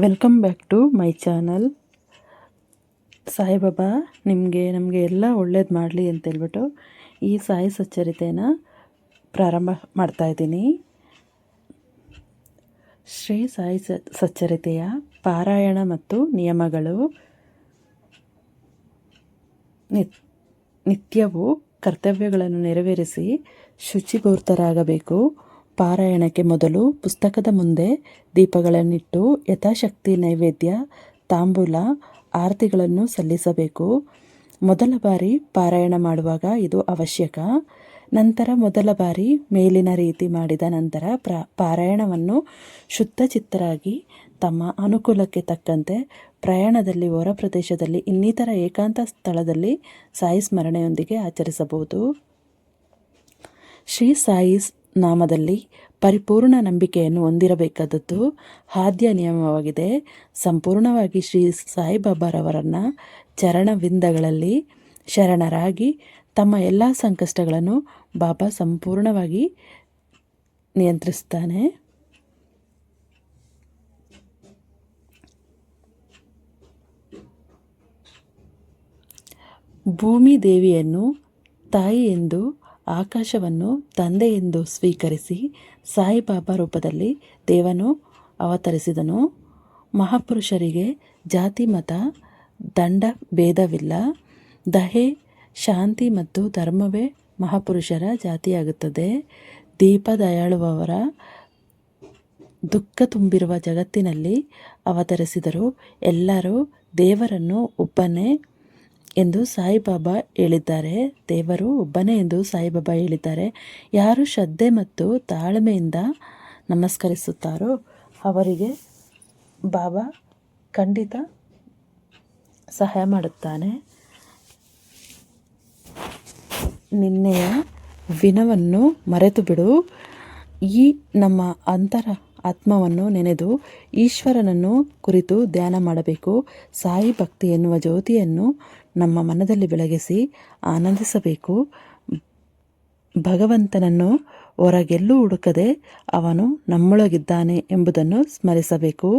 Welcome back to my channel. Saibaba ನಮಗೆ ಎಲ್ಲ ಒಳ್ಳೇದು ಮಾಡಲಿ ಅಂತೇಳ್ಬಿಟ್ಟು ಈ ಸಾಯಿ ಸಚ್ಚರಿತೆನ ಪ್ರಾರಂಭ ಮಾಡ್ತಾಯಿದ್ದೀನಿ. ಶ್ರೀ ಸಾಯಿ ಸಚ್ಚರಿತೆಯ ಪಾರಾಯಣ ಮತ್ತು ನಿಯಮಗಳು. ನಿತ್ಯವೂ ಕರ್ತವ್ಯಗಳನ್ನು ನೆರವೇರಿಸಿ ಶುಚಿಪೂರ್ತರಾಗಬೇಕು. ಪಾರಾಯಣಕ್ಕೆ ಮೊದಲು ಪುಸ್ತಕದ ಮುಂದೆ ದೀಪಗಳನ್ನಿಟ್ಟು ಯಥಾಶಕ್ತಿ ನೈವೇದ್ಯ, ತಾಂಬೂಲ, ಆರತಿಗಳನ್ನು ಸಲ್ಲಿಸಬೇಕು. ಮೊದಲ ಬಾರಿ ಪಾರಾಯಣ ಮಾಡುವಾಗ ಇದು ಅವಶ್ಯಕ. ನಂತರ ಮೊದಲ ಬಾರಿ ಮೇಲಿನ ರೀತಿ ಮಾಡಿದ ನಂತರ ಪಾರಾಯಣವನ್ನು ಶುದ್ಧಚಿತ್ತರಾಗಿ ತಮ್ಮ ಅನುಕೂಲಕ್ಕೆ ತಕ್ಕಂತೆ ಪ್ರಯಾಣದಲ್ಲಿ, ಹೊರ ಪ್ರದೇಶದಲ್ಲಿ, ಇನ್ನಿತರ ಏಕಾಂತ ಸ್ಥಳದಲ್ಲಿ ಸಾಯಿ ಸ್ಮರಣೆಯೊಂದಿಗೆ ಆಚರಿಸಬಹುದು. ಶ್ರೀ ಸಾಯಿ ನಾಮದಲ್ಲಿ ಪರಿಪೂರ್ಣ ನಂಬಿಕೆಯನ್ನು ಹೊಂದಿರಬೇಕಾದದ್ದು ಆದ್ಯ ನಿಯಮವಾಗಿದೆ. ಸಂಪೂರ್ಣವಾಗಿ ಶ್ರೀ ಸಾಯಿಬಾಬಾರವರನ್ನು ಚರಣವಿಂದಗಳಲ್ಲಿ ಶರಣರಾಗಿ ತಮ್ಮ ಎಲ್ಲ ಸಂಕಷ್ಟಗಳನ್ನು ಬಾಬಾ ಸಂಪೂರ್ಣವಾಗಿ ನಿಯಂತ್ರಿಸ್ತಾನೆ. ಭೂಮಿ ದೇವಿಯನ್ನು ತಾಯಿ ಎಂದು, ಆಕಾಶವನ್ನು ತಂದೆ ಎಂದು ಸ್ವೀಕರಿಸಿ ಸಾಯಿಬಾಬಾ ರೂಪದಲ್ಲಿ ದೇವನು ಅವತರಿಸಿದನು. ಮಹಾಪುರುಷರಿಗೆ ಜಾತಿ ಮತ ದಂಡ ಭೇದವಿಲ್ಲ. ದಯೆ, ಶಾಂತಿ ಮತ್ತು ಧರ್ಮವೇ ಮಹಾಪುರುಷರ ಜಾತಿಯಾಗುತ್ತದೆ. ದೀಪ ದಯಾಳುವವರ ದುಃಖ ತುಂಬಿರುವ ಜಗತ್ತಿನಲ್ಲಿ ಅವತರಿಸಿದರು. ಎಲ್ಲರೂ ದೇವರನ್ನು ಒಬ್ಬನೇ ಎಂದು ಸಾಯಿಬಾಬಾ ಹೇಳಿದ್ದಾರೆ. ದೇವರು ಒಬ್ಬನೇ ಎಂದು ಸಾಯಿಬಾಬಾ ಹೇಳಿದ್ದಾರೆ. ಯಾರು ಶ್ರದ್ಧೆ ಮತ್ತು ತಾಳ್ಮೆಯಿಂದ ನಮಸ್ಕರಿಸುತ್ತಾರೋ ಅವರಿಗೆ ಬಾಬಾ ಖಂಡಿತ ಸಹಾಯ ಮಾಡುತ್ತಾನೆ. ನಿನ್ನೆಯ ವಿನವನ್ನು ಮರೆತು ಬಿಡು. ಈ ನಮ್ಮ ಅಂತರ ಆತ್ಮವನ್ನು ನೆನೆದು ಈಶ್ವರನನ್ನು ಕುರಿತು ಧ್ಯಾನ ಮಾಡಬೇಕು. ಸಾಯಿ ಭಕ್ತಿ ಎನ್ನುವ ಜ್ಯೋತಿಯನ್ನು ನಮ್ಮ ಮನದಲ್ಲಿ ಬೆಳಗಿಸಿ ಆನಂದಿಸಬೇಕು. ಭಗವಂತನನ್ನು ಹೊರಗೆಲ್ಲೂ ಹುಡುಕದೆ ಅವನು ನಮ್ಮೊಳಗಿದ್ದಾನೆ ಎಂಬುದನ್ನು ಸ್ಮರಿಸಬೇಕು.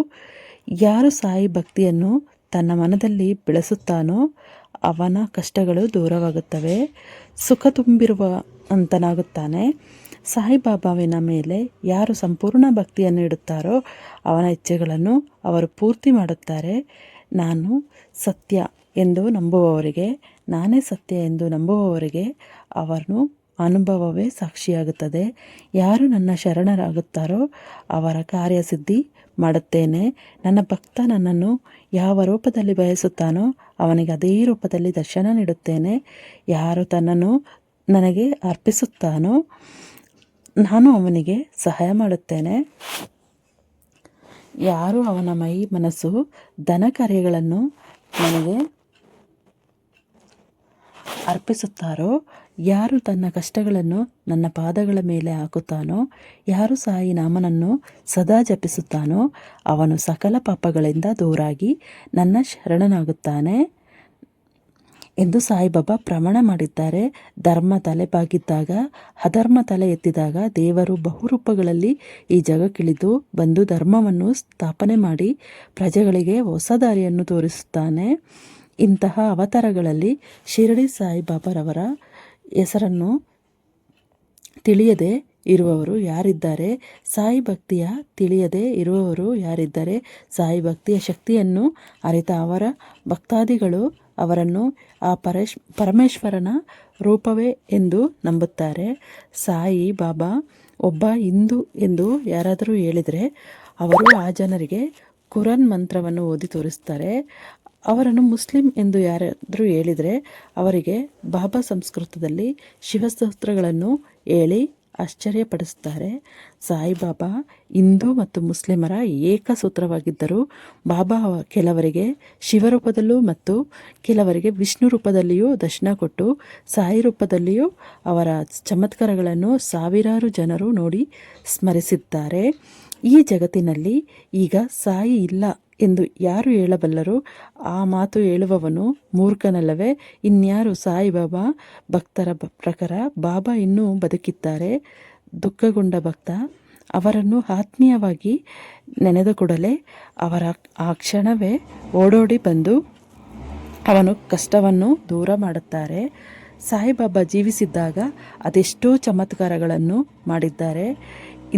ಯಾರು ಸಾಯಿ ಭಕ್ತಿಯನ್ನು ತನ್ನ ಮನದಲ್ಲಿ ಬೆಳೆಸುತ್ತಾನೋ ಅವನ ಕಷ್ಟಗಳು ದೂರವಾಗುತ್ತವೆ, ಸುಖ ತುಂಬಿರುವಂತನಾಗುತ್ತಾನೆ. ಸಾಯಿಬಾಬಾವಿನ ಮೇಲೆ ಯಾರು ಸಂಪೂರ್ಣ ಭಕ್ತಿಯನ್ನು ಇಡುತ್ತಾರೋ ಅವನ ಇಚ್ಛೆಗಳನ್ನು ಅವರು ಪೂರ್ತಿ ಮಾಡುತ್ತಾರೆ. ನಾನು ಸತ್ಯ ಎಂದು ನಂಬುವವರಿಗೆ, ನಾನೇ ಸತ್ಯ ಎಂದು ನಂಬುವವರಿಗೆ ಅವನು ಅನುಭವವೇ ಸಾಕ್ಷಿಯಾಗುತ್ತದೆ. ಯಾರು ನನ್ನ ಶರಣರಾಗುತ್ತಾರೋ ಅವರ ಕಾರ್ಯಸಿದ್ಧಿ ಮಾಡುತ್ತೇನೆ. ನನ್ನ ಭಕ್ತ ನನ್ನನ್ನು ಯಾವ ರೂಪದಲ್ಲಿ ಬಯಸುತ್ತಾನೋ ಅವನಿಗೆ ಅದೇ ರೂಪದಲ್ಲಿ ದರ್ಶನ ನೀಡುತ್ತೇನೆ. ಯಾರು ತನ್ನನ್ನು ನನಗೆ ಅರ್ಪಿಸುತ್ತಾನೋ ನಾನು ಅವನಿಗೆ ಸಹಾಯ ಮಾಡುತ್ತೇನೆ. ಯಾರು ಅವನ ಮೈ, ಮನಸ್ಸು, ಧನ ಕಾರ್ಯಗಳನ್ನು ನನಗೆ ಅರ್ಪಿಸುತ್ತಾರೋ, ಯಾರು ತನ್ನ ಕಷ್ಟಗಳನ್ನು ನನ್ನ ಪಾದಗಳ ಮೇಲೆ ಹಾಕುತ್ತಾನೋ, ಯಾರು ಸಾಯಿ ನಾಮನನ್ನು ಸದಾ ಜಪಿಸುತ್ತಾನೋ ಅವನು ಸಕಲ ಪಾಪಗಳಿಂದ ದೂರಾಗಿ ನನ್ನ ಶರಣನಾಗುತ್ತಾನೆ ಎಂದು ಸಾಯಿಬಾಬಾ ಪ್ರಮಾಣ ಮಾಡಿದ್ದಾರೆ. ಧರ್ಮ ತಲೆಬಾಗಿದ್ದಾಗ, ಅಧರ್ಮ ತಲೆ ಎತ್ತಿದಾಗ ದೇವರು ಬಹುರೂಪಗಳಲ್ಲಿ ಈ ಜಗಕ್ಕಿಳಿದು ಬಂದು ಧರ್ಮವನ್ನು ಸ್ಥಾಪನೆ ಮಾಡಿ ಪ್ರಜೆಗಳಿಗೆ ಹೊಸ ದಾರಿಯನ್ನು ತೋರಿಸುತ್ತಾನೆ. ಇಂತಹ ಅವತಾರಗಳಲ್ಲಿ ಶಿರಡಿ ಸಾಯಿಬಾಬಾರವರ ಹೆಸರನ್ನು ತಿಳಿಯದೆ ಇರುವವರು ಯಾರಿದ್ದಾರೆ? ಸಾಯಿ ಭಕ್ತಿಯ ತಿಳಿಯದೆ ಇರುವವರು ಯಾರಿದ್ದಾರೆ? ಸಾಯಿ ಭಕ್ತಿಯ ಶಕ್ತಿಯನ್ನು ಅರಿತ ಅವರ ಭಕ್ತಾದಿಗಳು ಅವರನ್ನು ಆ ಪರಮೇಶ್ವರನ ರೂಪವೇ ಎಂದು ನಂಬುತ್ತಾರೆ. ಸಾಯಿ ಬಾಬಾ ಒಬ್ಬ ಹಿಂದೂ ಎಂದು ಯಾರಾದರೂ ಹೇಳಿದರೆ ಅವರು ಆ ಜನರಿಗೆ ಕುರಾನ್ ಮಂತ್ರವನ್ನು ಓದಿ ತೋರಿಸ್ತಾರೆ. ಅವರನ್ನು ಮುಸ್ಲಿಂ ಎಂದು ಯಾರಾದರೂ ಹೇಳಿದರೆ ಅವರಿಗೆ ಬಾಬಾ ಸಂಸ್ಕೃತದಲ್ಲಿ ಶಿವಸ್ತೋತ್ರಗಳನ್ನು ಹೇಳಿ ಆಶ್ಚರ್ಯಪಡಿಸುತ್ತಾರೆ. ಸಾಯಿಬಾಬಾ ಹಿಂದೂ ಮತ್ತು ಮುಸ್ಲಿಮರ ಏಕಸೂತ್ರವಾಗಿದ್ದರು. ಬಾಬಾ ಕೆಲವರಿಗೆ ಶಿವರೂಪದಲ್ಲೂ ಮತ್ತು ಕೆಲವರಿಗೆ ವಿಷ್ಣು ರೂಪದಲ್ಲಿಯೂ ದರ್ಶನ ಕೊಟ್ಟು ಸಾಯಿ ರೂಪದಲ್ಲಿಯೂ ಅವರ ಚಮತ್ಕಾರಗಳನ್ನು ಸಾವಿರಾರು ಜನರು ನೋಡಿ ಸ್ಮರಿಸಿದ್ದಾರೆ. ಈ ಜಗತ್ತಿನಲ್ಲಿ ಈಗ ಸಾಯಿ ಇಲ್ಲ ಎಂದು ಯಾರು ಹೇಳಬಲ್ಲರು? ಆ ಮಾತು ಹೇಳುವವನು ಮೂರ್ಖನಲ್ಲವೇ? ಇನ್ಯಾರು? ಸಾಯಿಬಾಬಾ ಭಕ್ತರ ಪ್ರಕಾರ ಬಾಬಾ ಇನ್ನೂ ಬದುಕಿದ್ದಾರೆ. ದುಃಖಗೊಂಡ ಭಕ್ತ ಅವರನ್ನು ಆತ್ಮೀಯವಾಗಿ ನೆನೆದ ಕೂಡಲೇ ಅವರ ಆ ಕ್ಷಣವೇ ಓಡೋಡಿ ಬಂದು ಅವನು ಕಷ್ಟವನ್ನು ದೂರ ಮಾಡುತ್ತಾರೆ. ಸಾಯಿಬಾಬಾ ಜೀವಿಸಿದ್ದಾಗ ಅದೆಷ್ಟೋ ಚಮತ್ಕಾರಗಳನ್ನು ಮಾಡಿದ್ದಾರೆ.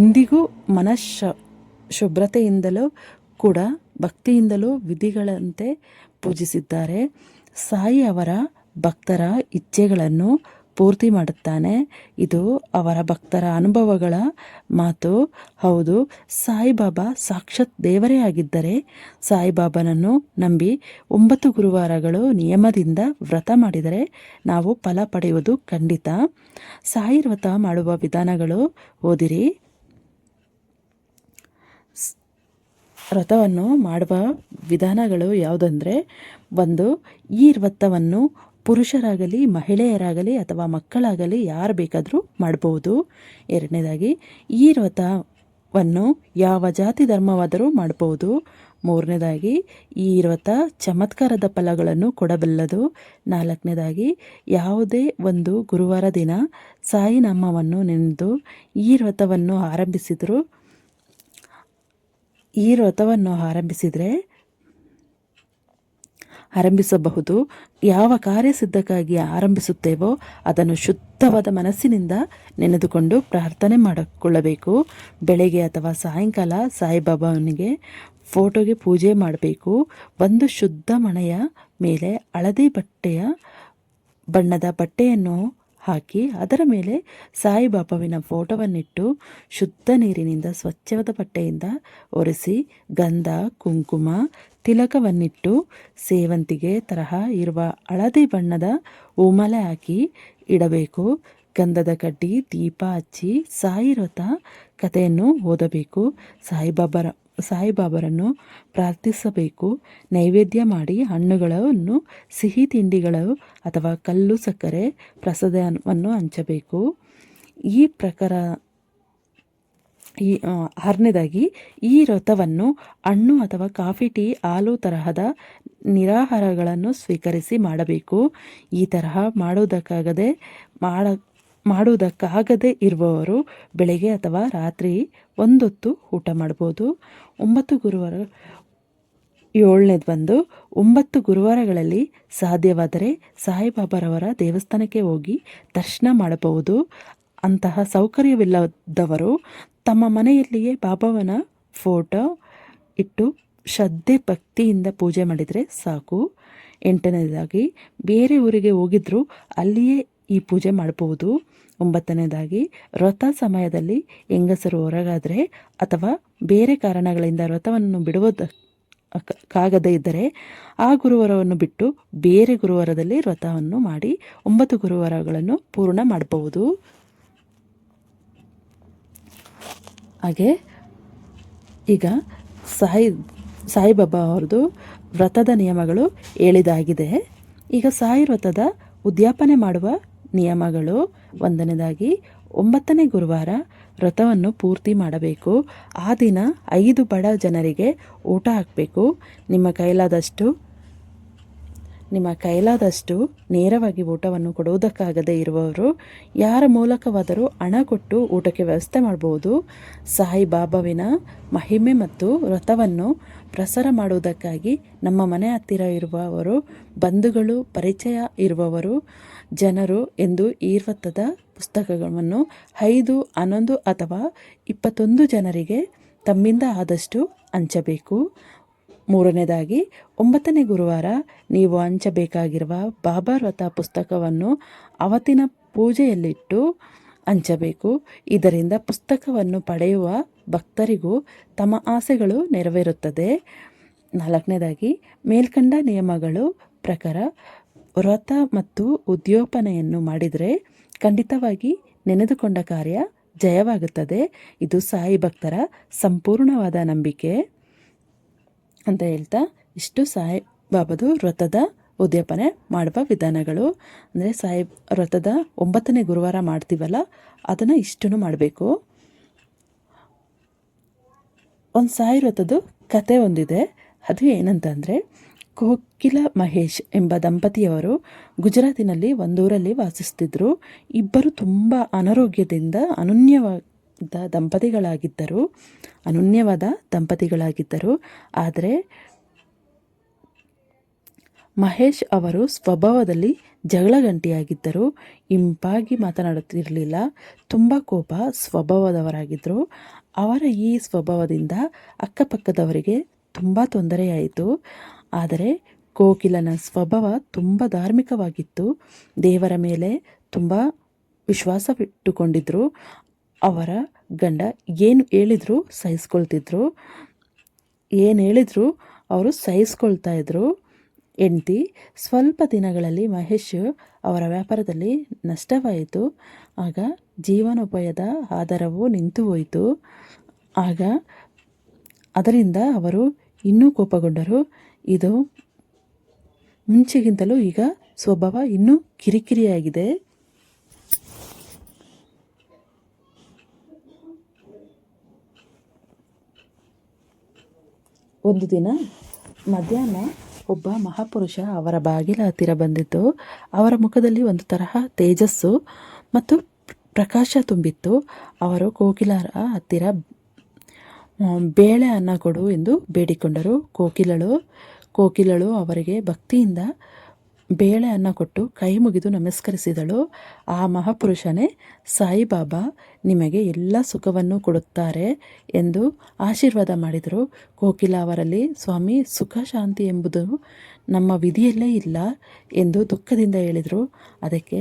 ಇಂದಿಗೂ ಶುಭ್ರತೆಯಿಂದಲೂ ಕೂಡ ಭಕ್ತಿಯಿಂದಲೂ ವಿಧಿಗಳಂತೆ ಪೂಜಿಸಿದ್ದಾರೆ. ಸಾಯಿ ಅವರ ಭಕ್ತರ ಇಚ್ಛೆಗಳನ್ನು ಪೂರ್ತಿ ಮಾಡುತ್ತಾನೆ. ಇದು ಅವರ ಭಕ್ತರ ಅನುಭವಗಳ ಮಾತು. ಹೌದು, ಸಾಯಿಬಾಬಾ ಸಾಕ್ಷಾತ್ ದೇವರೇ ಆಗಿದ್ದರೆ ಸಾಯಿಬಾಬಾನನ್ನು ನಂಬಿ 9 ಗುರುವಾರಗಳು ನಿಯಮದಿಂದ ವ್ರತ ಮಾಡಿದರೆ ನಾವು ಫಲ ಪಡೆಯುವುದು ಖಂಡಿತ. ಸಾಯಿ ವ್ರತ ಮಾಡುವ ವಿಧಾನಗಳು ಓದಿರಿ. ವ್ರತವನ್ನು ಮಾಡುವ ವಿಧಾನಗಳು ಯಾವುದಂದರೆ, ಒಂದು, ಈ ವ್ರತವನ್ನು ಪುರುಷರಾಗಲಿ ಮಹಿಳೆಯರಾಗಲಿ ಅಥವಾ ಮಕ್ಕಳಾಗಲಿ ಯಾರು ಬೇಕಾದರೂ ಮಾಡ್ಬೋದು. ಎರಡನೇದಾಗಿ, ಈ ವ್ರತವನ್ನು ಯಾವ ಜಾತಿ ಧರ್ಮವಾದರೂ ಮಾಡ್ಬೋದು. ಮೂರನೇದಾಗಿ, ಈ ವ್ರತ ಚಮತ್ಕಾರದ ಫಲಗಳನ್ನು ಕೊಡಬಲ್ಲದು. ನಾಲ್ಕನೇದಾಗಿ, ಯಾವುದೇ ಒಂದು ಗುರುವಾರ ದಿನ ಸಾಯಿ ನಾಮವನ್ನು ನೆನೆದು ಈ ವ್ರತವನ್ನು ಆರಂಭಿಸಬಹುದು. ಯಾವ ಕಾರ್ಯಸಿದ್ಧಕ್ಕಾಗಿ ಆರಂಭಿಸುತ್ತೇವೋ ಅದನ್ನು ಶುದ್ಧವಾದ ಮನಸ್ಸಿನಿಂದ ನೆನೆದುಕೊಂಡು ಪ್ರಾರ್ಥನೆ ಮಾಡಿಕೊಳ್ಳಬೇಕು. ಬೆಳಗ್ಗೆ ಅಥವಾ ಸಾಯಂಕಾಲ ಸಾಯಿಬಾಬಾವನಿಗೆ ಫೋಟೋಗೆ ಪೂಜೆ ಮಾಡಬೇಕು. ಒಂದು ಶುದ್ಧ ಮಣೆಯ ಮೇಲೆ ಹಳದಿ ಬಣ್ಣದ ಬಟ್ಟೆಯನ್ನು ಹಾಕಿ ಅದರ ಮೇಲೆ ಸಾಯಿಬಾಬಾವಿನ ಫೋಟೋವನ್ನಿಟ್ಟು ಶುದ್ಧ ನೀರಿನಿಂದ ಸ್ವಚ್ಛವಾದ ಬಟ್ಟೆಯಿಂದ ಒರೆಸಿ ಗಂಧ ಕುಂಕುಮ ತಿಲಕವನ್ನಿಟ್ಟು ಸೇವಂತಿಗೆ ತರಹ ಇರುವ ಹಳದಿ ಬಣ್ಣದ ಹೂಮಾಲೆ ಹಾಕಿ ಇಡಬೇಕು. ಗಂಧದ ಕಡ್ಡಿ ದೀಪ ಹಚ್ಚಿ ಸಾಯಿ ವ್ರತ ಕಥೆಯನ್ನು ಓದಬೇಕು. ಸಾಯಿಬಾಬರನ್ನು ಪ್ರಾರ್ಥಿಸಬೇಕು. ನೈವೇದ್ಯ ಮಾಡಿ ಹಣ್ಣುಗಳನ್ನು ಸಿಹಿ ತಿಂಡಿಗಳು ಅಥವಾ ಕಲ್ಲು ಸಕ್ಕರೆ ಪ್ರಸಾದವನ್ನು ಹಂಚಬೇಕು. ಈ ಪ್ರಕಾರ ಆರನೇದಾಗಿ, ಈ ವ್ರತವನ್ನು ಹಣ್ಣು ಅಥವಾ ಕಾಫಿ ಟೀ ಹಾಲು ತರಹದ ನಿರಾಹಾರಗಳನ್ನು ಸ್ವೀಕರಿಸಿ ಮಾಡಬೇಕು. ಈ ತರಹ ಮಾಡುವುದಕ್ಕಾಗದೇ ಇರುವವರು ಬೆಳಗ್ಗೆ ಅಥವಾ ರಾತ್ರಿ ಒಂದೊತ್ತು ಊಟ ಮಾಡ್ಬೋದು. 9 ಗುರುವಾರ 7ನೇದು ಬಂದು 9 ಗುರುವಾರಗಳಲ್ಲಿ ಸಾಧ್ಯವಾದರೆ ಸಾಯಿಬಾಬಾರವರ ದೇವಸ್ಥಾನಕ್ಕೆ ಹೋಗಿ ದರ್ಶನ ಮಾಡಬಹುದು. ಅಂತಹ ಸೌಕರ್ಯವಿಲ್ಲದವರು ತಮ್ಮ ಮನೆಯಲ್ಲಿಯೇ ಬಾಬಾವನ ಫೋಟೋ ಇಟ್ಟು ಶ್ರದ್ಧೆ ಭಕ್ತಿಯಿಂದ ಪೂಜೆ ಮಾಡಿದರೆ ಸಾಕು. 8ನೇದಾಗಿ, ಬೇರೆ ಊರಿಗೆ ಹೋಗಿದ್ರೂ ಅಲ್ಲಿಯೇ ಈ ಪೂಜೆ ಮಾಡಬಹುದು. 9ನೇದಾಗಿ, ವ್ರತ ಸಮಯದಲ್ಲಿ ಹೆಂಗಸರು ಹೊರಗಾದರೆ ಅಥವಾ ಬೇರೆ ಕಾರಣಗಳಿಂದ ವ್ರತವನ್ನು ಬಿಡುವುದಕ್ಕಾಗದೇ ಇದ್ದರೆ ಆ ಗುರುವಾರವನ್ನು ಬಿಟ್ಟು ಬೇರೆ ಗುರುವಾರದಲ್ಲಿ ವ್ರತವನ್ನು ಮಾಡಿ 9 ಗುರುವಾರಗಳನ್ನು ಪೂರ್ಣ ಮಾಡಬಹುದು. ಹಾಗೆ ಈಗ ಸಾಯಿಬಾಬಾ ಅವ್ರದ್ದು ವ್ರತದ ನಿಯಮಗಳು ಹೇಳಿದಾಗಿದೆ. ಈಗ ಸಾಯಿ ವ್ರತದ ಉದ್ಯಾಪನೆ ಮಾಡುವ ನಿಯಮಗಳು. 1ನೇದಾಗಿ, 9ನೇ ಗುರುವಾರ ವ್ರತವನ್ನು ಪೂರ್ತಿ ಮಾಡಬೇಕು. ಆ ದಿನ 5 ಬಡ ಜನರಿಗೆ ಊಟ ಹಾಕಬೇಕು. ನಿಮ್ಮ ಕೈಲಾದಷ್ಟು ನೇರವಾಗಿ ಊಟವನ್ನು ಕೊಡುವುದಕ್ಕಾಗದೇ ಇರುವವರು ಯಾರ ಮೂಲಕವಾದರೂ ಹಣ ಕೊಟ್ಟು ಊಟಕ್ಕೆ ವ್ಯವಸ್ಥೆ ಮಾಡಬಹುದು. ಸಾಯಿಬಾಬಾವಿನ ಮಹಿಮೆ ಮತ್ತು ವ್ರತವನ್ನು ಪ್ರಸಾರ ಮಾಡುವುದಕ್ಕಾಗಿ ನಮ್ಮ ಮನೆ ಹತ್ತಿರ ಇರುವವರು, ಬಂಧುಗಳು, ಪರಿಚಯ ಇರುವವರು ಜನರು ಎಂದು ಈ ವ್ರತದ ಪುಸ್ತಕವನ್ನು 5, 11 ಅಥವಾ 21 ಜನರಿಗೆ ತಮ್ಮಿಂದ ಆದಷ್ಟು ಹಂಚಬೇಕು. 3ನೇದಾಗಿ, 9ನೇ ಗುರುವಾರ ನೀವು ಹಂಚಬೇಕಾಗಿರುವ ಬಾಬಾ ವ್ರತ ಪುಸ್ತಕವನ್ನು ಅವತ್ತಿನ ಪೂಜೆಯಲ್ಲಿಟ್ಟು ಹಂಚಬೇಕು. ಇದರಿಂದ ಪುಸ್ತಕವನ್ನು ಪಡೆಯುವ ಭಕ್ತರಿಗೂ ತಮ್ಮ ಆಸೆಗಳು ನೆರವೇರುತ್ತದೆ. 4ನೇದಾಗಿ, ಮೇಲ್ಕಂಡ ನಿಯಮಗಳು ಪ್ರಕಾರ ವ್ರತ ಮತ್ತು ಉದ್ಯೋಪನೆಯನ್ನು ಮಾಡಿದರೆ ಖಂಡಿತವಾಗಿ ನೆನೆದುಕೊಂಡ ಕಾರ್ಯ ಜಯವಾಗುತ್ತದೆ. ಇದು ಸಾಯಿ ಭಕ್ತರ ಸಂಪೂರ್ಣವಾದ ನಂಬಿಕೆ ಅಂತ ಹೇಳ್ತಾ, ಇಷ್ಟು ಸಾಯಿ ಬಾಬಾದು ವ್ರತದ ಉದ್ಯಾಪನೆ ಮಾಡುವ ವಿಧಾನಗಳು. ಅಂದರೆ ಸಾಯಿ ವ್ರತದ 9ನೇ ಗುರುವಾರ ಮಾಡ್ತೀವಲ್ಲ, ಅದನ್ನು ಇಷ್ಟನ್ನು ಮಾಡಬೇಕು. ಒಂದು ಸಾಯಿ ವ್ರತದ ಕತೆ ಒಂದಿದೆ. ಅದು ಏನಂತಂದರೆ, ಕೋಕಿಲ ಮಹೇಶ್ ಎಂಬ ದಂಪತಿಯವರು ಗುಜರಾತಿನಲ್ಲಿ ಒಂದೂರಲ್ಲಿ ವಾಸಿಸ್ತಿದ್ರು. ಇಬ್ಬರು ತುಂಬ ಅನಾರೋಗ್ಯದಿಂದ ದಂಪತಿಗಳಾಗಿದ್ದರು, ಅನನ್ಯವಾದ ದಂಪತಿಗಳಾಗಿದ್ದರು. ಆದರೆ ಮಹೇಶ್ ಅವರು ಸ್ವಭಾವದಲ್ಲಿ ಜಗಳಗಂಟಿಯಾಗಿದ್ದರು. ಇಂಪಾಗಿ ಮಾತನಾಡುತ್ತಿರಲಿಲ್ಲ. ತುಂಬ ಕೋಪ ಸ್ವಭಾವದವರಾಗಿದ್ದರು. ಅವರ ಈ ಸ್ವಭಾವದಿಂದ ಅಕ್ಕಪಕ್ಕದವರಿಗೆ ತುಂಬ ತೊಂದರೆಯಾಯಿತು. ಆದರೆ ಕೋಕಿಲನ ಸ್ವಭಾವ ತುಂಬ ಧಾರ್ಮಿಕವಾಗಿತ್ತು. ದೇವರ ಮೇಲೆ ತುಂಬ ವಿಶ್ವಾಸವಿಟ್ಟುಕೊಂಡಿದ್ರು. ಅವರ ಗಂಡ ಏನು ಹೇಳಿದ್ರು ಸಹಿಸ್ಕೊಳ್ತಿದ್ರು. ಏನು ಹೇಳಿದ್ರು ಅವರು ಸಹಿಸ್ಕೊಳ್ತಾ ಇದ್ರು. ಹೆಂಡತಿ ಸ್ವಲ್ಪ ದಿನಗಳಲ್ಲಿ ಮಹೇಶ್ ಅವರ ವ್ಯಾಪಾರದಲ್ಲಿ ನಷ್ಟವಾಯಿತು. ಆಗ ಜೀವನೋಪಾಯದ ಆಧಾರವು ನಿಂತು ಹೋಯಿತು. ಆಗ ಅದರಿಂದ ಅವರು ಇನ್ನೂ ಕೋಪಗೊಂಡರು. ಇದು ಮುಂಚೆಗಿಂತಲೂ ಈಗ ಸ್ವಭಾವ ಇನ್ನೂ ಕಿರಿಕಿರಿಯಾಗಿದೆ. ಒಂದು ದಿನ ಮಧ್ಯಾಹ್ನ ಒಬ್ಬ ಮಹಾಪುರುಷ ಅವರ ಬಾಗಿಲ ಹತ್ತಿರ ಬಂದಿದ್ದು, ಅವರ ಮುಖದಲ್ಲಿ ಒಂದು ತರಹ ತೇಜಸ್ಸು ಮತ್ತು ಪ್ರಕಾಶ ತುಂಬಿತ್ತು. ಅವರು ಕೋಕಿಲರ ಹತ್ತಿರ ಬೇಳೆ ಅನ್ನ ಕೊಡು ಎಂದು ಬೇಡಿಕೊಂಡರು. ಕೋಕಿಲಳು ಅವರಿಗೆ ಭಕ್ತಿಯಿಂದ ಬೇಳೆ ಅನ್ನ ಕೊಟ್ಟು ಕೈ ಮುಗಿದು ನಮಸ್ಕರಿಸಿದಳು. ಆ ಮಹಾಪುರುಷನೇ ಸಾಯಿಬಾಬಾ ನಿಮಗೆ ಎಲ್ಲ ಸುಖವನ್ನು ಕೊಡುತ್ತಾರೆ ಎಂದು ಆಶೀರ್ವಾದ ಮಾಡಿದರು. ಕೋಕಿಲ ಅವರಲ್ಲಿ, ಸ್ವಾಮಿ, ಸುಖ ಶಾಂತಿ ಎಂಬುದು ನಮ್ಮ ವಿಧಿಯಲ್ಲೇ ಇಲ್ಲ ಎಂದು ದುಃಖದಿಂದ ಹೇಳಿದರು. ಅದಕ್ಕೆ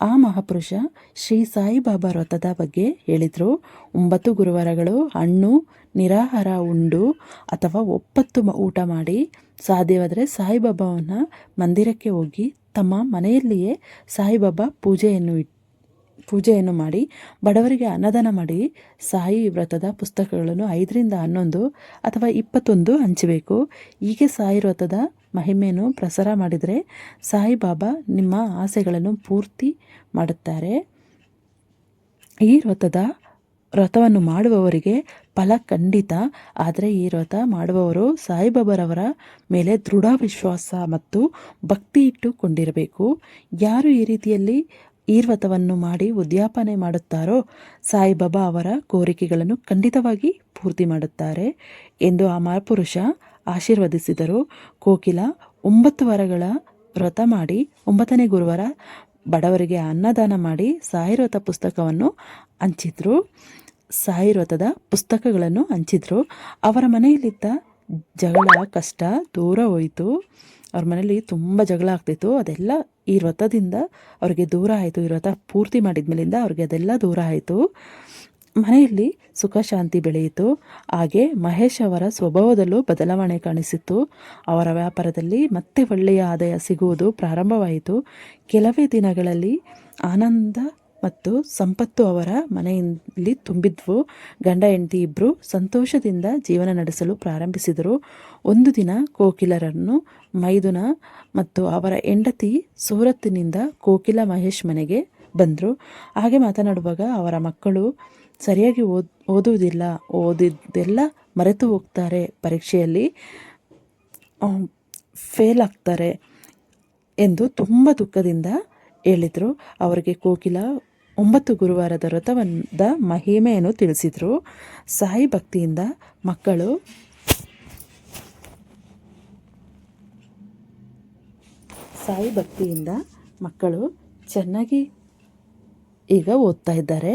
ಆ ಮಹಾಪುರುಷ ಶ್ರೀ ಸಾಯಿಬಾಬಾ ವ್ರತದ ಬಗ್ಗೆ ಹೇಳಿದರು. 9 ಗುರುವಾರಗಳು ಹಣ್ಣು ನಿರಾಹಾರ ಉಂಡು ಅಥವಾ ಒಪ್ಪತ್ತು ಊಟ ಮಾಡಿ, ಸಾಧ್ಯವಾದರೆ ಸಾಯಿಬಾಬಾವನ್ನ ಮಂದಿರಕ್ಕೆ ಹೋಗಿ ತಮ್ಮ ಮನೆಯಲ್ಲಿಯೇ ಸಾಯಿಬಾಬಾ ಪೂಜೆಯನ್ನು ಮಾಡಿ ಬಡವರಿಗೆ ಅನ್ನದಾನ ಮಾಡಿ ಸಾಯಿ ವ್ರತದ ಪುಸ್ತಕಗಳನ್ನು 5ರಿಂದ 11 ಅಥವಾ 21 ಹಂಚಬೇಕು. ಹೀಗೆ ಸಾಯಿ ವ್ರತದ ಮಹಿಮೆಯನ್ನು ಪ್ರಸಾರ ಮಾಡಿದರೆ ಸಾಯಿಬಾಬಾ ನಿಮ್ಮ ಆಸೆಗಳನ್ನು ಪೂರ್ತಿ ಮಾಡುತ್ತಾರೆ. ಈ ವ್ರತವನ್ನು ಮಾಡುವವರಿಗೆ ಫಲ ಖಂಡಿತ. ಆದರೆ ಈ ವ್ರತ ಮಾಡುವವರು ಸಾಯಿಬಾಬಾರವರ ಮೇಲೆ ದೃಢ ವಿಶ್ವಾಸ ಮತ್ತು ಭಕ್ತಿ ಇಟ್ಟುಕೊಂಡಿರಬೇಕು. ಯಾರು ಈ ರೀತಿಯಲ್ಲಿ ಈ ವ್ರತವನ್ನು ಮಾಡಿ ಉದ್ಯಾಪನೆ ಮಾಡುತ್ತಾರೋ ಸಾಯಿಬಾಬಾ ಅವರ ಕೋರಿಕೆಗಳನ್ನು ಖಂಡಿತವಾಗಿ ಪೂರ್ತಿ ಮಾಡುತ್ತಾರೆ ಎಂದು ಆ ಮಹಾಪುರುಷ ಆಶೀರ್ವದಿಸಿದರು. ಕೋಕಿಲ 9 ವಾರಗಳ ವ್ರತ ಮಾಡಿ 9ನೇ ಗುರುವಾರ ಬಡವರಿಗೆ ಅನ್ನದಾನ ಮಾಡಿ ಸಾಯಿ ವ್ರತ ಪುಸ್ತಕವನ್ನು ಹಂಚಿದ್ರು. ಸಾಯಿ ವ್ರತದ ಪುಸ್ತಕಗಳನ್ನು ಹಂಚಿದ್ರು. ಅವರ ಮನೆಯಲ್ಲಿದ್ದ ಜಗಳ ಕಷ್ಟ ದೂರ ಹೋಯಿತು. ಅವ್ರ ಮನೇಲಿ ತುಂಬ ಜಗಳ ಆಗ್ತಿತ್ತು. ಅದೆಲ್ಲ ಈ ವ್ರತದಿಂದ ಅವ್ರಿಗೆ ದೂರ ಆಯಿತು. ಈ ವ್ರತ ಪೂರ್ತಿ ಮಾಡಿದ ಮೇಲಿಂದ ಅವ್ರಿಗೆ ಅದೆಲ್ಲ ದೂರ ಆಯಿತು. ಮನೆಯಲ್ಲಿ ಸುಖ ಶಾಂತಿ ಬೆಳೆಯಿತು. ಹಾಗೆ ಮಹೇಶ್ ಅವರ ಸ್ವಭಾವದಲ್ಲೂ ಬದಲಾವಣೆ ಕಾಣಿಸಿತ್ತು. ಅವರ ವ್ಯಾಪಾರದಲ್ಲಿ ಮತ್ತೆ ಒಳ್ಳೆಯ ಆದಾಯ ಸಿಗುವುದು ಪ್ರಾರಂಭವಾಯಿತು. ಕೆಲವೇ ದಿನಗಳಲ್ಲಿ ಆನಂದ ಮತ್ತು ಸಂಪತ್ತು ಅವರ ಮನೆಯಲ್ಲಿ ತುಂಬಿದ್ವು. ಗಂಡ ಹೆಂಡತಿ ಇಬ್ಬರು ಸಂತೋಷದಿಂದ ಜೀವನ ನಡೆಸಲು ಪ್ರಾರಂಭಿಸಿದರು. ಒಂದು ದಿನ ಕೋಕಿಲರನ್ನು ಮೈದುನ ಮತ್ತು ಅವರ ಹೆಂಡತಿ ಸೂರತ್ತಿನಿಂದ ಕೋಕಿಲ ಮಹೇಶ್ ಮನೆಗೆ ಬಂದರು. ಹಾಗೆ ಮಾತನಾಡುವಾಗ ಅವರ ಮಕ್ಕಳು ಸರಿಯಾಗಿ ಓದುವುದಿಲ್ಲ, ಓದಿದ್ದೆಲ್ಲ ಮರೆತು ಹೋಗ್ತಾರೆ, ಪರೀಕ್ಷೆಯಲ್ಲಿ ಫೇಲ್ ಆಗ್ತಾರೆ ಎಂದು ತುಂಬ ದುಃಖದಿಂದ ಹೇಳಿದರು. ಅವರಿಗೆ ಕೋಕಿಲ 9 ಗುರುವಾರದ ವ್ರತದ ಮಹಿಮೆಯನ್ನು ತಿಳಿಸಿದರು. ಸಾಯಿ ಭಕ್ತಿಯಿಂದ ಮಕ್ಕಳು ಚೆನ್ನಾಗಿ ಈಗ ಓದ್ತಾ ಇದ್ದಾರೆ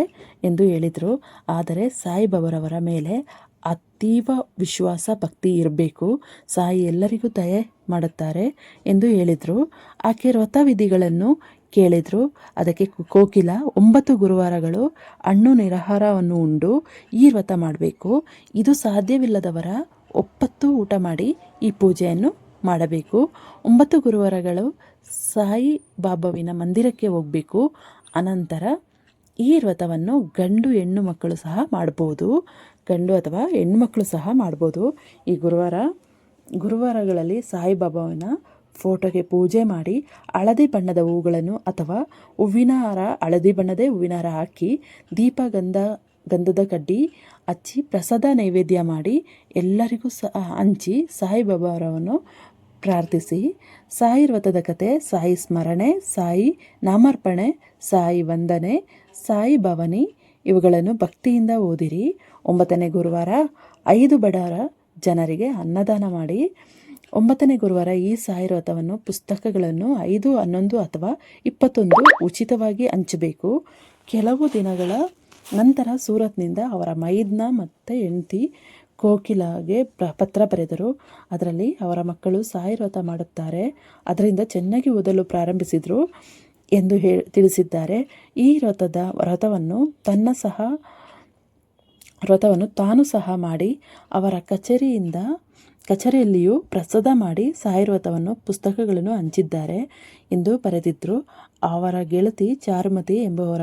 ಎಂದು ಹೇಳಿದರು. ಆದರೆ ಸಾಯಿಬಾಬಾರವರ ಮೇಲೆ ಅತೀವ ವಿಶ್ವಾಸ ಭಕ್ತಿ ಇರಬೇಕು. ಸಾಯಿ ಎಲ್ಲರಿಗೂ ದಯೆ ಮಾಡುತ್ತಾರೆ ಎಂದು ಹೇಳಿದರು. ಆಕೆ ವ್ರತ ವಿಧಿಗಳನ್ನು ಕೇಳಿದರು. ಅದಕ್ಕೆ ಕೋಕಿಲ 9 ಗುರುವಾರಗಳು ಹಣ್ಣು ನಿರಾಹಾರವನ್ನು ಉಂಡು ಈ ವ್ರತ ಮಾಡಬೇಕು. ಇದು ಸಾಧ್ಯವಿಲ್ಲದವರ ಒಪ್ಪತ್ತು ಊಟ ಮಾಡಿ ಈ ಪೂಜೆಯನ್ನು ಮಾಡಬೇಕು. 9 ಗುರುವಾರಗಳು ಸಾಯಿ ಬಾಬಾವಿನ ಮಂದಿರಕ್ಕೆ ಹೋಗಬೇಕು. ಅನಂತರ ಈ ವ್ರತವನ್ನು ಗಂಡು ಹೆಣ್ಣು ಮಕ್ಕಳು ಸಹ ಮಾಡ್ಬೋದು. ಗಂಡು ಅಥವಾ ಹೆಣ್ಣು ಮಕ್ಕಳು ಸಹ ಮಾಡ್ಬೋದು. ಈ ಗುರುವಾರಗಳಲ್ಲಿ ಸಾಯಿಬಾಬಾವಿನ ಫೋಟೋಗೆ ಪೂಜೆ ಮಾಡಿ ಹಳದಿ ಬಣ್ಣದ ಹೂಗಳನ್ನು ಅಥವಾ ಹೂವಿನ ಹಾರ, ಹಳದಿ ಬಣ್ಣದೇ ಹೂವಿನ ಹಾರ ಹಾಕಿ ಗಂಧದ ಕಡ್ಡಿ ಹಚ್ಚಿ ಪ್ರಸಾದ ನೈವೇದ್ಯ ಮಾಡಿ ಎಲ್ಲರಿಗೂ ಸಹ ಹಂಚಿ ಸಾಯಿಬಾಬಾರವನ್ನು ಪ್ರಾರ್ಥಿಸಿ ಸಾಯಿ ವ್ರತದ ಕತೆ, ಸಾಯಿ ಸ್ಮರಣೆ, ಸಾಯಿ ನಾಮಾರ್ಪಣೆ, ಸಾಯಿ ವಂದನೆ, ಸಾಯಿ ಭವನಿ ಇವುಗಳನ್ನು ಭಕ್ತಿಯಿಂದ ಓದಿರಿ. 9ನೇ ಗುರುವಾರ 5 ಬಡವರ ಜನರಿಗೆ ಅನ್ನದಾನ ಮಾಡಿ. 9ನೇ ಗುರುವಾರ ಈ ಸಾಯಿ ವ್ರತವನ್ನು ಪುಸ್ತಕಗಳನ್ನು 5, 11 ಅಥವಾ 21 ಉಚಿತವಾಗಿ ಹಂಚಬೇಕು. ಕೆಲವು ದಿನಗಳ ನಂತರ ಸೂರತ್ನಿಂದ ಅವರ ಮೈದ್ನ ಮತ್ತು ಹೆಂಡತಿ ಕೋಕಿಲಾಗೆ ಪತ್ರ ಬರೆದರು. ಅದರಲ್ಲಿ ಅವರ ಮಕ್ಕಳು ಸಾಯಿ ವ್ರತ ಮಾಡುತ್ತಾರೆ, ಅದರಿಂದ ಚೆನ್ನಾಗಿ ಓದಲು ಪ್ರಾರಂಭಿಸಿದರು ಎಂದು ತಿಳಿಸಿದ್ದಾರೆ. ಈ ವ್ರತವನ್ನು ತಾನು ಸಹ ಮಾಡಿ ಅವರ ಕಚೇರಿಯಲ್ಲಿಯೂ ಪ್ರಸಾದ ಮಾಡಿ ಸಾಯಿ ವ್ರತವನ್ನು ಪುಸ್ತಕಗಳನ್ನು ಹಂಚಿದ್ದಾರೆ ಎಂದು ಬರೆದಿದ್ದರು. ಅವರ ಗೆಳತಿ ಚಾರುಮತಿ ಎಂಬುವರ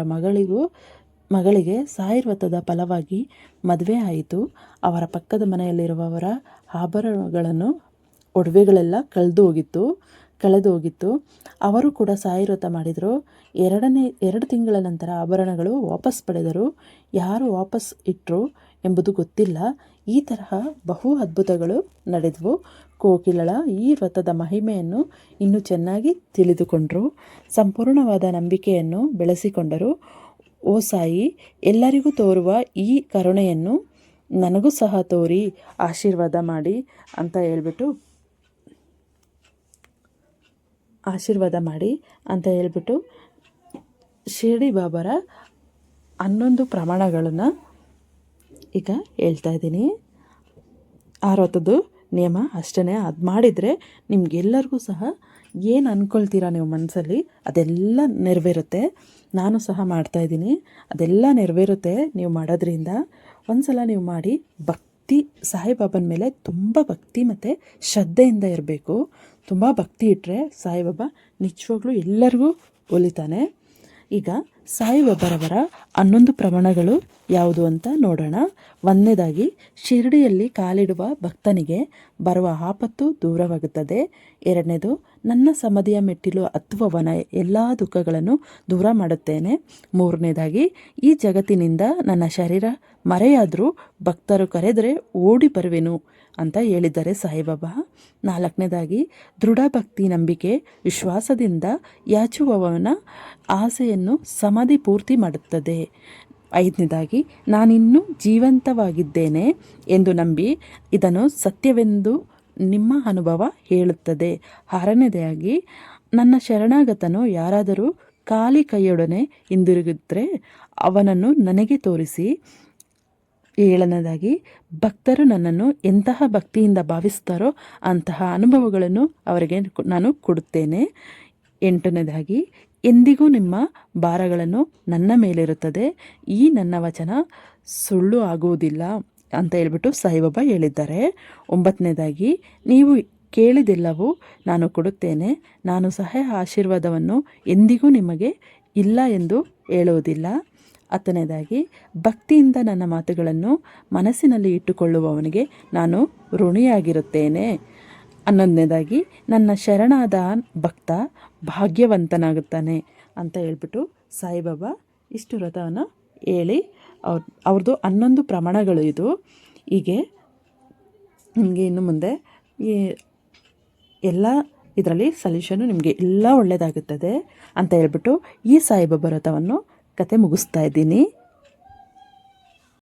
ಮಗಳಿಗೆ ಸಾಯಿ ವ್ರತದ ಫಲವಾಗಿ ಮದುವೆ ಆಯಿತು. ಅವರ ಪಕ್ಕದ ಮನೆಯಲ್ಲಿರುವವರ ಒಡವೆಗಳೆಲ್ಲ ಕಳೆದು ಹೋಗಿತ್ತು. ಅವರು ಕೂಡ ಸಾಯಿ ವ್ರತ ಮಾಡಿದರು. 2 ತಿಂಗಳ ನಂತರ ಆಭರಣಗಳು ವಾಪಸ್ ಪಡೆದರು. ಯಾರು ವಾಪಸ್ ಇಟ್ಟರು ಎಂಬುದು ಗೊತ್ತಿಲ್ಲ. ಈ ತರಹ ಬಹು ಅದ್ಭುತಗಳು ನಡೆದವು. ಕೋಕಿಲಳ ಈ ವ್ರತದ ಮಹಿಮೆಯನ್ನು ಇನ್ನೂ ಚೆನ್ನಾಗಿ ತಿಳಿದುಕೊಂಡರು. ಸಂಪೂರ್ಣವಾದ ನಂಬಿಕೆಯನ್ನು ಬೆಳೆಸಿಕೊಂಡರು. ಓ ಸಾಯಿ, ಎಲ್ಲರಿಗೂ ತೋರುವ ಈ ಕರುಣೆಯನ್ನು ನನಗೂ ಸಹ ತೋರಿ ಆಶೀರ್ವಾದ ಮಾಡಿ ಅಂತ ಹೇಳ್ಬಿಟ್ಟು ಶಿರ್ಡಿ ಬಾಬಾರ 11 ಪ್ರಮಾಣಗಳನ್ನು ಈಗ ಹೇಳ್ತಾ ಇದ್ದೀನಿ. ಆ ವ್ರತದ್ದು ನಿಯಮ ಅಷ್ಟೇ. ಅದು ಮಾಡಿದರೆ ನಿಮಗೆಲ್ಲರಿಗೂ ಸಹ ಏನು ಅಂದ್ಕೊಳ್ತೀರಾ ನೀವು ಮನಸ್ಸಲ್ಲಿ ಅದೆಲ್ಲ ನೆರವೇರುತ್ತೆ. ನಾನು ಸಹ ಮಾಡ್ತಾಯಿದ್ದೀನಿ, ಅದೆಲ್ಲ ನೆರವೇರುತ್ತೆ ನೀವು ಮಾಡೋದ್ರಿಂದ. ಒಂದ್ಸಲ ನೀವು ಮಾಡಿ ಸಾಯಿಬಾಬನ ಮೇಲೆ ತುಂಬ ಭಕ್ತಿ ಮತ್ತು ಶ್ರದ್ಧೆಯಿಂದ ಇರಬೇಕು. ತುಂಬ ಭಕ್ತಿ ಇಟ್ಟರೆ ಸಾಯಿಬಾಬಾ ನಿಜವಾಗ್ಲೂ ಎಲ್ಲರಿಗೂ ಒಲಿತಾನೆ. ಈಗ ಸಾಯಿಬಾಬಾರವರ 11 ಪ್ರಮಾಣಗಳು ಯಾವುದು ಅಂತ ನೋಡೋಣ. 1ನೇದಾಗಿ, ಶಿರಡಿಯಲ್ಲಿ ಕಾಲಿಡುವ ಭಕ್ತನಿಗೆ ಬರುವ ಆಪತ್ತು ದೂರವಾಗುತ್ತದೆ. 2ನೇದು, ನನ್ನ ಸಮಾಧಿಯ ಮೆಟ್ಟಿಲು ಹತ್ತುವವನ ಎಲ್ಲ ದುಃಖಗಳನ್ನು ದೂರ ಮಾಡುತ್ತೇನೆ. 3ನೇದಾಗಿ, ಈ ಜಗತ್ತಿನಿಂದ ನನ್ನ ಶರೀರ ಮರೆಯಾದರೂ ಭಕ್ತರು ಕರೆದರೆ ಓಡಿ ಬರುವೆನು ಅಂತ ಹೇಳಿದ್ದಾರೆ ಸಾಯಿಬಾಬಾ. 4ನೇದಾಗಿ, ದೃಢ ಭಕ್ತಿ, ನಂಬಿಕೆ, ವಿಶ್ವಾಸದಿಂದ ಯಾಚುವವನ ಆಸೆಯನ್ನು ಸಮಾಧಿ ಪೂರ್ತಿ ಮಾಡುತ್ತದೆ. 5ನೇದಾಗಿ, ನಾನಿನ್ನೂ ಜೀವಂತವಾಗಿದ್ದೇನೆ ಎಂದು ನಂಬಿ ಇದನ್ನು ಸತ್ಯವೆಂದು ನಿಮ್ಮ ಅನುಭವ ಹೇಳುತ್ತದೆ. 6ನೇದಾಗಿ, ನನ್ನ ಶರಣಾಗತನು ಯಾರಾದರೂ ಖಾಲಿ ಕೈಯೊಡನೆ ಹಿಂದಿರುಗಿದ್ರೆ ಅವನನ್ನು ನನಗೆ ತೋರಿಸಿ. 7ನೇದಾಗಿ, ಭಕ್ತರು ನನ್ನನ್ನು ಎಂತಹ ಭಕ್ತಿಯಿಂದ ಭಾವಿಸ್ತಾರೋ ಅಂತಹ ಅನುಭವಗಳನ್ನು ಅವರಿಗೆ ನಾನು ಕೊಡುತ್ತೇನೆ. 8ನೇದಾಗಿ, ಎಂದಿಗೂ ನಿಮ್ಮ ಭಾರಗಳನ್ನು ನನ್ನ ಮೇಲಿರುತ್ತದೆ. ಈ ನನ್ನ ವಚನ ಸುಳ್ಳು ಆಗುವುದಿಲ್ಲ ಅಂತ ಹೇಳ್ಬಿಟ್ಟು ಸಾಯಿಬಾಬಾ ಹೇಳಿದ್ದಾರೆ. 9ನೇದಾಗಿ, ನೀವು ಕೇಳಿದೆಲ್ಲವೂ ನಾನು ಕೊಡುತ್ತೇನೆ. ನಾನು ಸಹ ಆಶೀರ್ವಾದವನ್ನು ಎಂದಿಗೂ ನಿಮಗೆ ಇಲ್ಲ ಎಂದು ಹೇಳುವುದಿಲ್ಲ. 10ನೇದಾಗಿ, ಭಕ್ತಿಯಿಂದ ನನ್ನ ಮಾತುಗಳನ್ನು ಮನಸ್ಸಿನಲ್ಲಿ ಇಟ್ಟುಕೊಳ್ಳುವವನಿಗೆ ನಾನು ಋಣಿಯಾಗಿರುತ್ತೇನೆ. 11ನೇದಾಗಿ, ನನ್ನ ಶರಣಾದ ಭಕ್ತ ಭಾಗ್ಯವಂತನಾಗುತ್ತಾನೆ ಅಂತ ಹೇಳ್ಬಿಟ್ಟು ಸಾಯಿಬಾಬಾ ಇಷ್ಟು ವ್ರತವನ್ನು ಹೇಳಿ ಅವ್ರದ್ದು 11 ಪ್ರಮಾಣಗಳು ಇದು. ಹೀಗೆ ನಿಮಗೆ ಇನ್ನು ಮುಂದೆ ಎಲ್ಲ ಇದರಲ್ಲಿ ಸೊಲ್ಯೂಷನು ನಿಮಗೆ ಎಲ್ಲ ಒಳ್ಳೆಯದಾಗುತ್ತದೆ ಅಂತ ಹೇಳ್ಬಿಟ್ಟು ಈ ಸಾಯಿಬಾಬಾ ವ್ರತವನ್ನು ಕತೆ ಮುಗಿಸ್ತಾ ಇದ್ದೀನಿ.